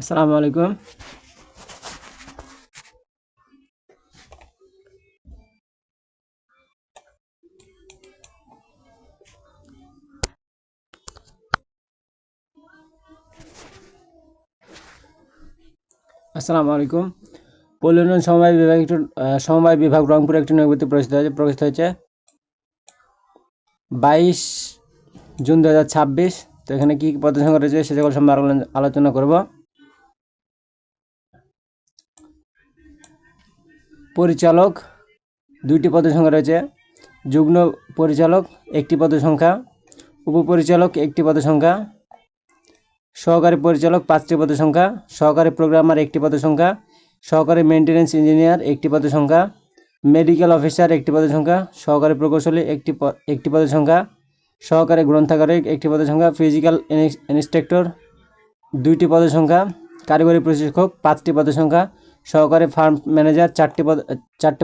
আসসালামু আলাইকুম। আসসালামু আলাইকুম। পল্লী উন্নয়ন সমবায় বিভাগ রংপুর একটি নিয়োগ প্রকাশিত হয়েছে 22 জুন 2026। তো এখানে কি পদের সংখ্যা রয়েছে সে সকল সম্পর্কে আলোচনা করব। পরিচালক 2টি পদের সংখ্যা রয়েছে। যুগ্ম পরিচালক 1টি পদের সংখ্যা। উপপরিচালক 1টি পদের সংখ্যা। সহকারী পরিচালক 5টি পদের সংখ্যা। সহকারী প্রোগ্রামার 1টি পদের সংখ্যা। সহকারী মেইনটেনেন্স ইঞ্জিনিয়ার 1টি পদের সংখ্যা। মেডিকেল অফিসার 1টি পদের সংখ্যা। সহকারী প্রকৌশলী 1টি পদের সংখ্যা। সহকারী গ্রন্থাগারিক 1টি পদের সংখ্যা। ফিজিক্যাল ইন্সট্রাক্টর 2টি পদের সংখ্যা। কারিগরি প্রশিক্ষক 5টি পদের সংখ্যা। সহকারী ফার্ম ম্যানেজার 4টি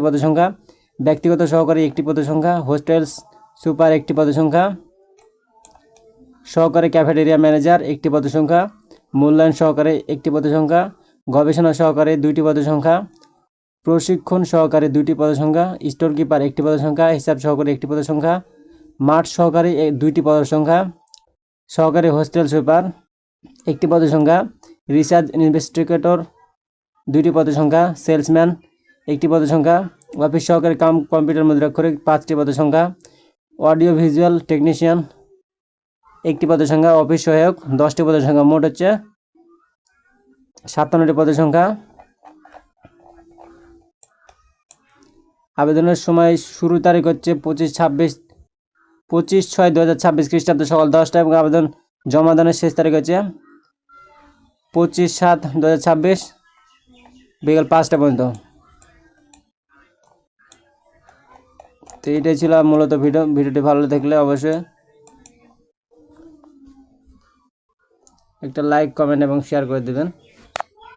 পদের সংখ্যা। ব্যক্তিগত সহকারী 1টি পদের সংখ্যা। হোস্টেলস সুপার 1টি পদের সংখ্যা। সহকারী ক্যাফেটেরিয়া ম্যানেজার 1টি পদের সংখ্যা। মূল্যায়ন সহকারী 1টি পদের সংখ্যা। গবেষণা সহকারী 2টি পদের সংখ্যা। প্রশিক্ষণ সহকারী 2টি পদের সংখ্যা। স্টোর কিপার 1টি পদের সংখ্যা। হিসাব সহকারী 1টি পদের সংখ্যা। মাঠ সহকারী 2টি পদের সংখ্যা। সহকারী হোস্টেল সুপার 1টি পদের সংখ্যা। রিসার্চ ইনভেস্টিগেটর 2টি পদের সংখ্যা। সেলসম্যান 1টি পদের সংখ্যা। অফিস সহকারী কাম কম্পিউটার মুদ্রাক্ষরিক 5টি পদের সংখ্যা। অডিও ভিজুয়াল টেকনিশিয়ান 1টি পদের সংখ্যা। অফিস সহায়ক 10টি পদের সংখ্যা। মোট হচ্ছে 57টি পদের সংখ্যা। আবেদনের সময় শুরু তারিখ হচ্ছে 25/6/2026 খ্রিস্টাব্দ সকাল 10টা এবং আবেদন জমা দানের শেষ তারিখ হচ্ছে 25/7/2026 বিকেল 5টা পর্যন্ত। তো এইটাই ছিল মূলত ভিডিওটি ভালো থাকলে অবশ্যই একটা লাইক, কমেন্ট এবং শেয়ার করে দেবেন।